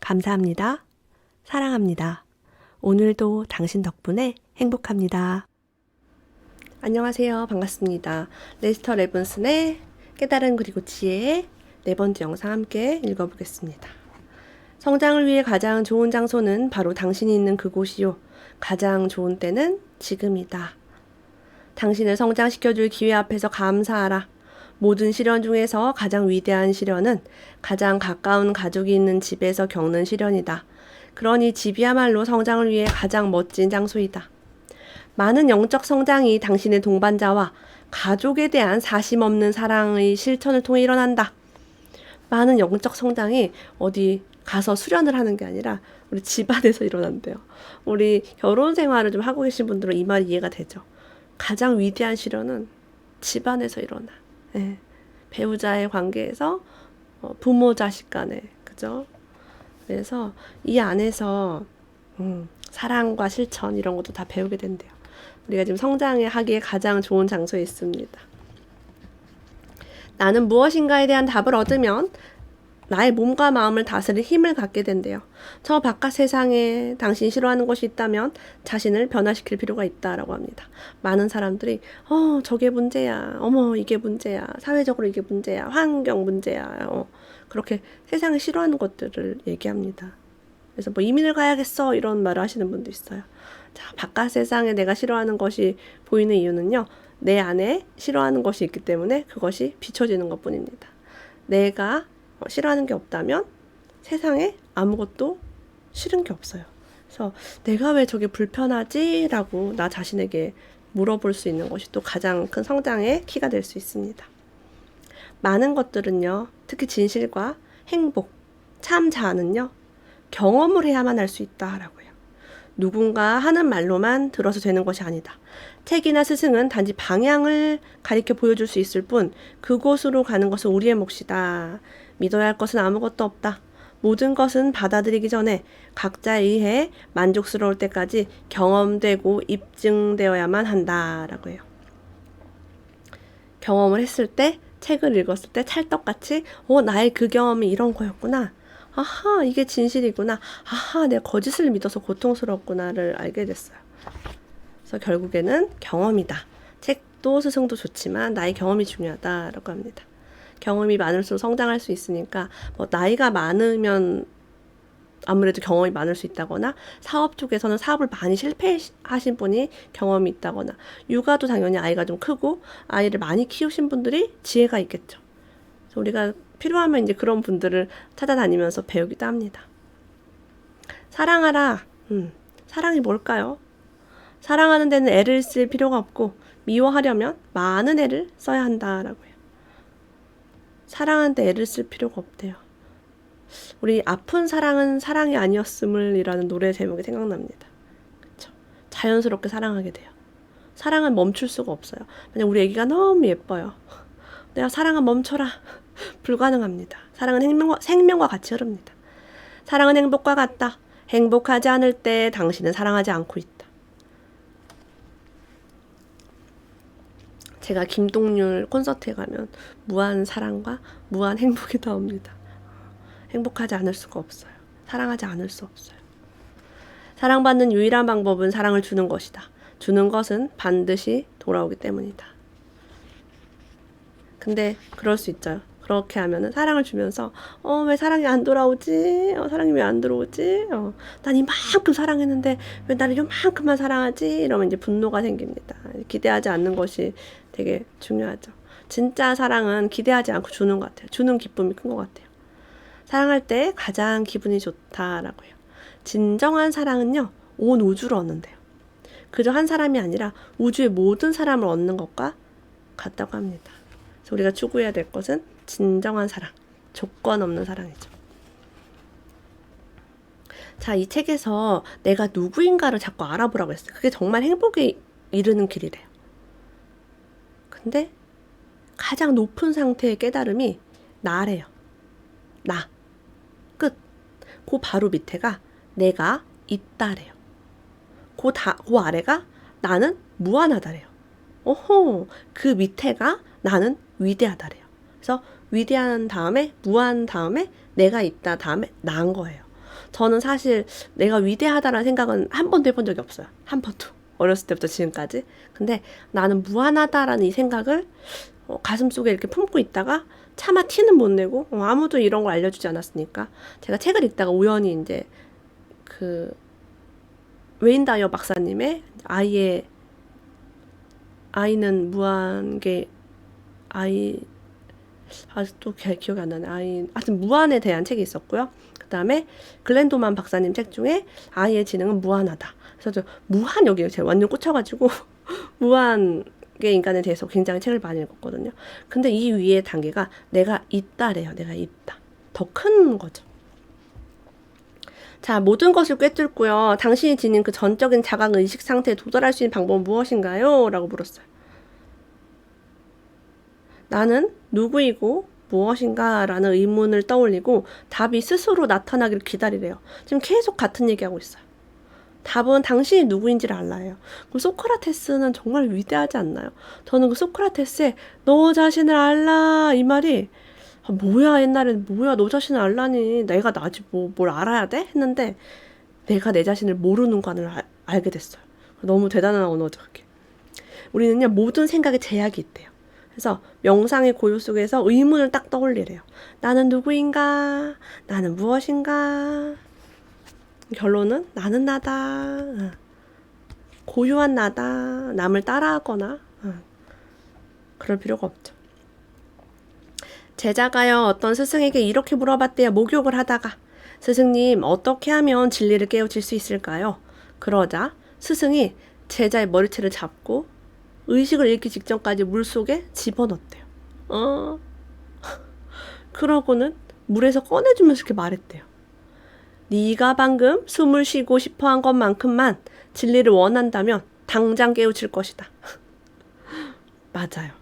감사합니다. 사랑합니다. 오늘도 당신 덕분에 행복합니다. 안녕하세요. 반갑습니다. 레스터 레븐슨의 깨달음 그리고 지혜의 네 번째 영상 함께 읽어보겠습니다. 성장을 위해 가장 좋은 장소는 바로 당신이 있는 그곳이요. 가장 좋은 때는 지금이다. 당신을 성장시켜줄 기회 앞에서 감사하라. 모든 시련 중에서 가장 위대한 시련은 가장 가까운 가족이 있는 집에서 겪는 시련이다. 그러니 집이야말로 성장을 위해 가장 멋진 장소이다. 많은 영적 성장이 당신의 동반자와 가족에 대한 사심없는 사랑의 실천을 통해 일어난다. 많은 영적 성장이 어디 가서 수련을 하는 게 아니라 우리 집안에서 일어난대요. 우리 결혼 생활을 좀 하고 계신 분들은 이 말 이해가 되죠. 가장 위대한 시련은 집안에서 일어나. 네. 배우자의 관계에서 부모 자식 간에 그죠? 그래서 이 안에서 사랑과 실천 이런 것도 다 배우게 된대요. 우리가 지금 성장에 하기에 가장 좋은 장소에 있습니다. 나는 무엇인가에 대한 답을 얻으면 나의 몸과 마음을 다스릴 힘을 갖게 된대요. 저 바깥 세상에 당신이 싫어하는 것이 있다면 자신을 변화시킬 필요가 있다라고 합니다. 많은 사람들이 저게 문제야. 어머 이게 문제야. 사회적으로 이게 문제야. 환경 문제야. 그렇게 세상에 싫어하는 것들을 얘기합니다. 그래서 뭐 이민을 가야겠어 이런 말을 하시는 분도 있어요. 자, 바깥 세상에 내가 싫어하는 것이 보이는 이유는요. 내 안에 싫어하는 것이 있기 때문에 그것이 비춰지는 것뿐입니다. 내가 싫어하는 게 없다면 세상에 아무것도 싫은 게 없어요. 그래서 내가 왜 저게 불편하지? 라고 나 자신에게 물어볼 수 있는 것이 또 가장 큰 성장의 키가 될 수 있습니다. 많은 것들은요, 특히 진실과 행복, 참 자아는요, 경험을 해야만 알 수 있다라고요. 누군가 하는 말로만 들어서 되는 것이 아니다. 책이나 스승은 단지 방향을 가리켜 보여줄 수 있을 뿐 그곳으로 가는 것은 우리의 몫이다. 믿어야 할 것은 아무것도 없다. 모든 것은 받아들이기 전에 각자에 의해 만족스러울 때까지 경험되고 입증되어야만 한다라고 해요. 경험을 했을 때, 책을 읽었을 때 찰떡같이 나의 그 경험이 이런 거였구나. 아하, 이게 진실이구나. 아하, 내가 거짓을 믿어서 고통스럽구나를 알게 됐어요. 그래서 결국에는 경험이다. 책도 스승도 좋지만 나의 경험이 중요하다라고 합니다. 경험이 많을수록 성장할 수 있으니까 나이가 많으면 아무래도 경험이 많을 수 있다거나 사업 쪽에서는 사업을 많이 실패하신 분이 경험이 있다거나 육아도 당연히 아이가 좀 크고 아이를 많이 키우신 분들이 지혜가 있겠죠. 그래서 우리가 필요하면 이제 그런 분들을 찾아다니면서 배우기도 합니다. 사랑하라. 사랑이 뭘까요? 사랑하는 데는 애를 쓸 필요가 없고 미워하려면 많은 애를 써야 한다라고요. 사랑하는데 애를 쓸 필요가 없대요. 우리 아픈 사랑은 사랑이 아니었음을 이라는 노래 제목이 생각납니다. 그쵸? 자연스럽게 사랑하게 돼요. 사랑은 멈출 수가 없어요. 만약 우리 애기가 너무 예뻐요. 내가 사랑은 멈춰라. 불가능합니다. 사랑은 생명과 같이 흐릅니다. 사랑은 행복과 같다. 행복하지 않을 때 당신은 사랑하지 않고 있다. 제가 김동률 콘서트에 가면 무한 사랑과 무한 행복이 나옵니다. 행복하지 않을 수가 없어요. 사랑하지 않을 수 없어요. 사랑받는 유일한 방법은 사랑을 주는 것이다. 주는 것은 반드시 돌아오기 때문이다. 근데 그럴 수 있죠. 그렇게 하면은 사랑을 주면서 왜 사랑이 안 돌아오지? 사랑이 왜 안 들어오지? 난 이만큼 사랑했는데 왜 나를 이만큼만 사랑하지? 이러면 이제 분노가 생깁니다. 기대하지 않는 것이 되게 중요하죠. 진짜 사랑은 기대하지 않고 주는 것 같아요. 주는 기쁨이 큰 것 같아요. 사랑할 때 가장 기분이 좋다라고요. 진정한 사랑은요, 온 우주를 얻는데요. 그저 한 사람이 아니라 우주의 모든 사람을 얻는 것과 같다고 합니다. 그래서 우리가 추구해야 될 것은 진정한 사랑, 조건 없는 사랑이죠. 자, 이 책에서 내가 누구인가를 자꾸 알아보라고 했어요. 그게 정말 행복에 이르는 길이래요. 근데 가장 높은 상태의 깨달음이 나래요. 나. 끝. 그 바로 밑에가 내가 있다래요. 그 아래가 나는 무한하다래요. 그 밑에가 나는 위대하다래요. 그래서 위대한 다음에 무한 다음에 내가 있다 다음에 나인 거예요. 저는 사실 내가 위대하다라는 생각은 한 번도 해본 적이 없어요. 한 번도. 어렸을 때부터 지금까지. 근데 나는 무한하다라는 이 생각을 가슴속에 이렇게 품고 있다가 차마 티는 못 내고 아무도 이런 걸 알려주지 않았으니까 제가 책을 읽다가 우연히 이제 그 웨인 다이어 박사님의 아이는 무한계 아직도 기억이 안 나네. 하여튼 무한에 대한 책이 있었고요. 그 다음에 글렌도만 박사님 책 중에 아이의 지능은 무한하다. 그래서 무한 여기에 제가 완전 꽂혀가지고 무한의 인간에 대해서 굉장히 책을 많이 읽었거든요. 근데 이 위에 단계가 내가 있다래요. 내가 있다. 더 큰 거죠. 자, 모든 것을 꿰뚫고요. 당신이 지닌 그 전적인 자각 의식 상태에 도달할 수 있는 방법은 무엇인가요? 라고 물었어요. 나는 누구이고 무엇인가 라는 의문을 떠올리고 답이 스스로 나타나기를 기다리래요. 지금 계속 같은 얘기하고 있어요. 답은 당신이 누구인지를 알라요. 그럼 소크라테스는 정말 위대하지 않나요? 저는 그 소크라테스의 너 자신을 알라 이 말이 뭐야 옛날에는 뭐야 너 자신을 알라니 내가 나지 뭘 알아야 돼? 했는데 내가 내 자신을 모르는 관을 알게 됐어요. 너무 대단한 언어죠 그게. 우리는요 모든 생각에 제약이 있대요. 그래서 명상의 고요 속에서 의문을 딱 떠올리래요. 나는 누구인가? 나는 무엇인가? 결론은 나는 나다. 고유한 나다. 남을 따라하거나 그럴 필요가 없죠. 제자가요 어떤 스승에게 이렇게 물어봤대요. 목욕을 하다가 스승님 어떻게 하면 진리를 깨우칠 수 있을까요? 그러자 스승이 제자의 머리채를 잡고 의식을 잃기 직전까지 물속에 집어넣었대요. 그러고는 물에서 꺼내주면서 이렇게 말했대요. 네가 방금 숨을 쉬고 싶어한 것만큼만 진리를 원한다면 당장 깨우칠 것이다. 맞아요.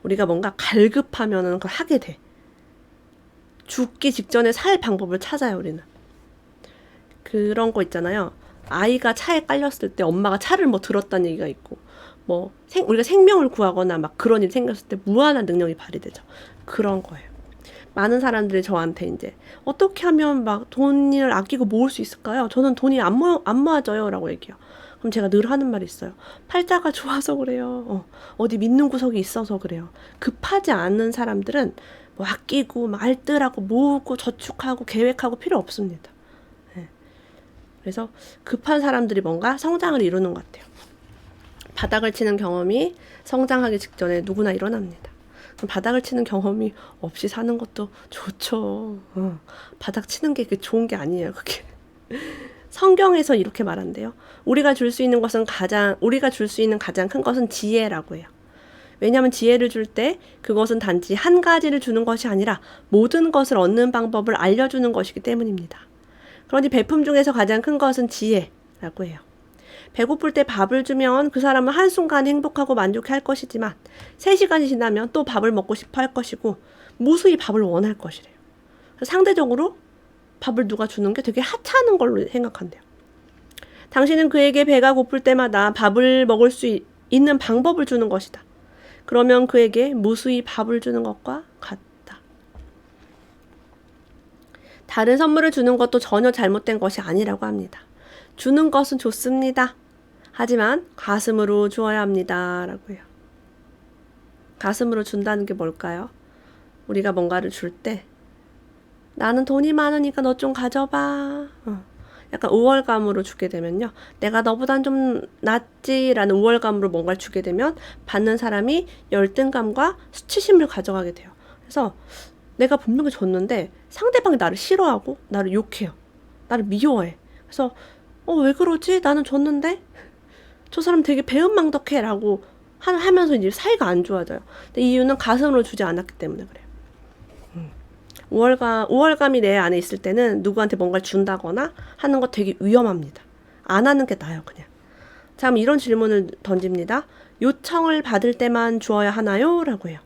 우리가 뭔가 갈급하면 그걸 하게 돼. 죽기 직전에 살 방법을 찾아요, 우리는. 그런 거 있잖아요. 아이가 차에 깔렸을 때 엄마가 차를 뭐 들었다는 얘기가 있고, 우리가 생명을 구하거나 막 그런 일이 생겼을 때 무한한 능력이 발휘되죠. 그런 거예요. 많은 사람들이 저한테 이제 어떻게 하면 막 돈을 아끼고 모을 수 있을까요? 저는 돈이 안 모아져요. 라고 얘기해요. 그럼 제가 늘 하는 말이 있어요. 팔자가 좋아서 그래요. 어디 믿는 구석이 있어서 그래요. 급하지 않은 사람들은 뭐 아끼고 막 알뜰하고 모으고 저축하고 계획하고 필요 없습니다. 네. 그래서 급한 사람들이 뭔가 성장을 이루는 것 같아요. 바닥을 치는 경험이 성장하기 직전에 누구나 일어납니다. 바닥을 치는 경험이 없이 사는 것도 좋죠. 바닥 치는 게 좋은 게 아니에요. 그게. 성경에서 이렇게 말한대요. 우리가 줄 수 있는 가장 큰 것은 지혜라고 해요. 왜냐하면 지혜를 줄 때 그것은 단지 한 가지를 주는 것이 아니라 모든 것을 얻는 방법을 알려주는 것이기 때문입니다. 그러니 베품 중에서 가장 큰 것은 지혜라고 해요. 배고플 때 밥을 주면 그 사람은 한순간 행복하고 만족해 할 것이지만 3시간이 지나면 또 밥을 먹고 싶어 할 것이고 무수히 밥을 원할 것이래요. 상대적으로 밥을 누가 주는 게 되게 하찮은 걸로 생각한대요. 당신은 그에게 배가 고플 때마다 밥을 먹을 수 있는 방법을 주는 것이다. 그러면 그에게 무수히 밥을 주는 것과 같다. 다른 선물을 주는 것도 전혀 잘못된 것이 아니라고 합니다. 주는 것은 좋습니다. 하지만 가슴으로 주어야 합니다. 라고 해요. 가슴으로 준다는 게 뭘까요? 우리가 뭔가를 줄 때 나는 돈이 많으니까 너 좀 가져봐. 약간 우월감으로 주게 되면요. 내가 너보단 좀 낫지라는 우월감으로 뭔가를 주게 되면 받는 사람이 열등감과 수치심을 가져가게 돼요. 그래서 내가 분명히 줬는데 상대방이 나를 싫어하고 나를 욕해요. 나를 미워해. 그래서 왜 그러지? 나는 줬는데 저 사람 되게 배은망덕해 라고 하면서 이제 사이가 안 좋아져요. 근데 이유는 가슴으로 주지 않았기 때문에 그래요. 우월감이 내 안에 있을 때는 누구한테 뭔가를 준다거나 하는 거 되게 위험합니다. 안 하는 게 나아요, 그냥. 자, 그럼 이런 질문을 던집니다. 요청을 받을 때만 주어야 하나요? 라고 해요.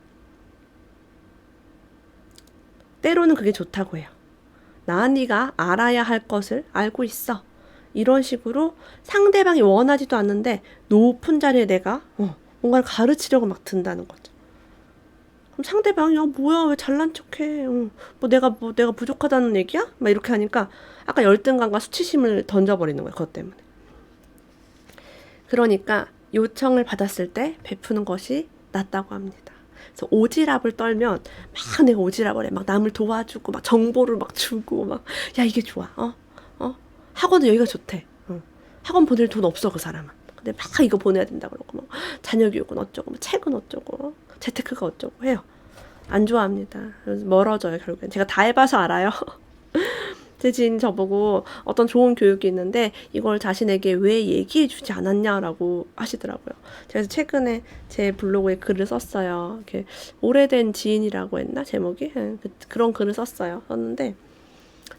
때로는 그게 좋다고 해요. 네가 알아야 할 것을 알고 있어. 이런 식으로 상대방이 원하지도 않는데 높은 자리에 내가 뭔가를 가르치려고 막 든다는 거죠. 그럼 상대방이 뭐야 왜 잘난 척해? 뭐 내가 부족하다는 얘기야? 막 이렇게 하니까 아까 열등감과 수치심을 던져버리는 거예요. 그것 때문에. 그러니까 요청을 받았을 때 베푸는 것이 낫다고 합니다. 그래서 오지랖을 떨면 막 내가 오지랖을 해. 막 남을 도와주고 막 정보를 막 주고 막 야 이게 좋아. 학원은 여기가 좋대. 학원 보낼 돈 없어 그 사람은. 근데 막 이거 보내야 된다 그러고 뭐 자녀 교육은 어쩌고 뭐 책은 어쩌고 재테크가 어쩌고 해요. 안 좋아합니다. 그래서 멀어져요 결국엔. 제가 다 해봐서 알아요. 제 지인이 저보고 어떤 좋은 교육이 있는데 이걸 자신에게 왜 얘기해 주지 않았냐라고 하시더라고요. 그래서 최근에 제 블로그에 글을 썼어요. 이렇게 오래된 지인이라고 했나 제목이? 그런 글을 썼는데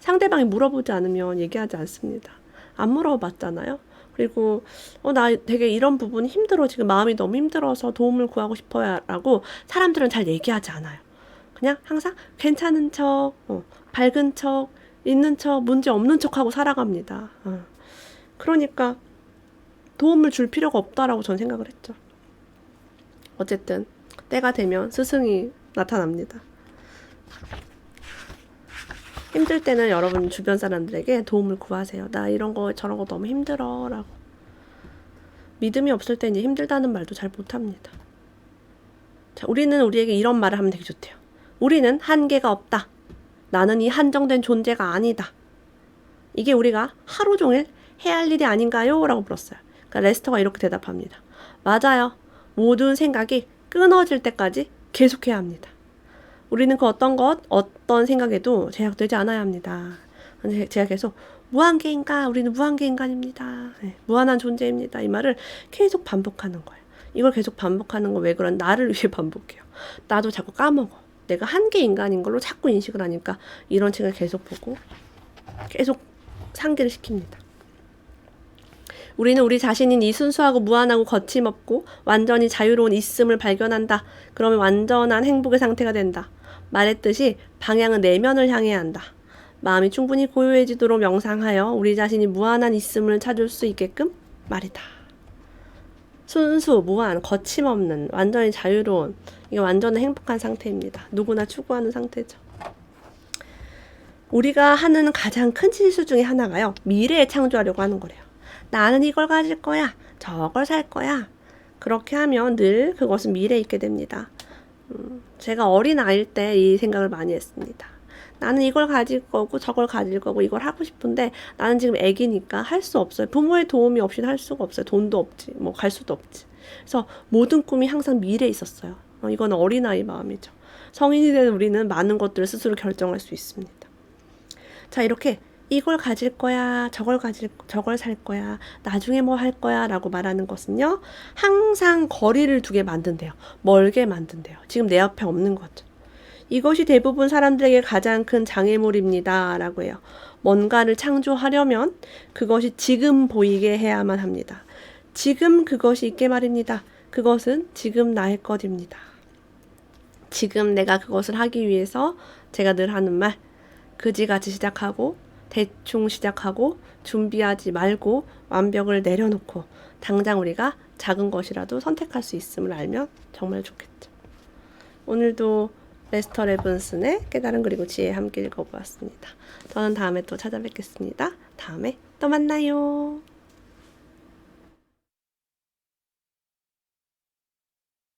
상대방이 물어보지 않으면 얘기하지 않습니다. 안 물어봤잖아요. 그리고 나 되게 이런 부분이 힘들어. 지금 마음이 너무 힘들어서 도움을 구하고 싶어요. 라고 사람들은 잘 얘기하지 않아요. 그냥 항상 괜찮은 척, 밝은 척, 있는 척, 문제 없는 척하고 살아갑니다. 그러니까 도움을 줄 필요가 없다라고 전 생각을 했죠. 어쨌든 때가 되면 스승이 나타납니다. 힘들 때는 여러분 주변 사람들에게 도움을 구하세요. 나 이런 거 저런 거 너무 힘들어 라고. 믿음이 없을 때 이제 힘들다는 말도 잘 못합니다. 자, 우리는 우리에게 이런 말을 하면 되게 좋대요. 우리는 한계가 없다. 나는 이 한정된 존재가 아니다. 이게 우리가 하루 종일 해야 할 일이 아닌가요? 라고 물었어요. 그러니까 레스터가 이렇게 대답합니다. 맞아요. 모든 생각이 끊어질 때까지 계속해야 합니다. 우리는 그 어떤 생각에도 제약되지 않아야 합니다. 제가 계속 무한계인간, 우리는 무한계인간입니다. 네, 무한한 존재입니다. 이 말을 계속 반복하는 거예요. 이걸 계속 반복하는 거 왜 그런 나를 위해 반복해요. 나도 자꾸 까먹어. 내가 한계 인간인 걸로 자꾸 인식을 하니까 이런 책을 계속 보고 계속 상기를 시킵니다. 우리는 우리 자신인 이 순수하고 무한하고 거침없고 완전히 자유로운 있음을 발견한다. 그러면 완전한 행복의 상태가 된다. 말했듯이 방향은 내면을 향해야 한다. 마음이 충분히 고요해지도록 명상하여 우리 자신이 무한한 있음을 찾을 수 있게끔 말이다. 순수, 무한, 거침없는, 완전히 자유로운, 이게 완전히 행복한 상태입니다. 누구나 추구하는 상태죠. 우리가 하는 가장 큰 실수 중에 하나가요. 미래에 창조하려고 하는 거래요. 나는 이걸 가질 거야. 저걸 살 거야. 그렇게 하면 늘 그것은 미래에 있게 됩니다. 제가 어린 아이일 때 이 생각을 많이 했습니다. 나는 이걸 가질 거고 저걸 가질 거고 이걸 하고 싶은데 나는 지금 애기니까 할 수 없어요. 부모의 도움이 없이는 할 수가 없어요. 돈도 없지. 뭐 갈 수도 없지. 그래서 모든 꿈이 항상 미래에 있었어요. 이건 어린아이 마음이죠. 성인이 된 우리는 많은 것들을 스스로 결정할 수 있습니다. 자, 이렇게 이걸 가질 거야, 저걸 살 거야, 나중에 뭐 할 거야 라고 말하는 것은요, 항상 거리를 두게 만든대요. 멀게 만든대요. 지금 내 앞에 없는 거죠. 이것이 대부분 사람들에게 가장 큰 장애물입니다 라고 해요. 뭔가를 창조하려면 그것이 지금 보이게 해야만 합니다. 지금 그것이 있게 말입니다. 그것은 지금 나의 것입니다. 지금 내가 그것을 하기 위해서 제가 늘 하는 말, 그지같이 시작하고 대충 시작하고 준비하지 말고 완벽을 내려놓고 당장 우리가 작은 것이라도 선택할 수 있음을 알면 정말 좋겠죠. 오늘도 레스터 레븐슨의 깨달음 그리고 지혜 함께 읽어보았습니다. 저는 다음에 또 찾아뵙겠습니다. 다음에 또 만나요.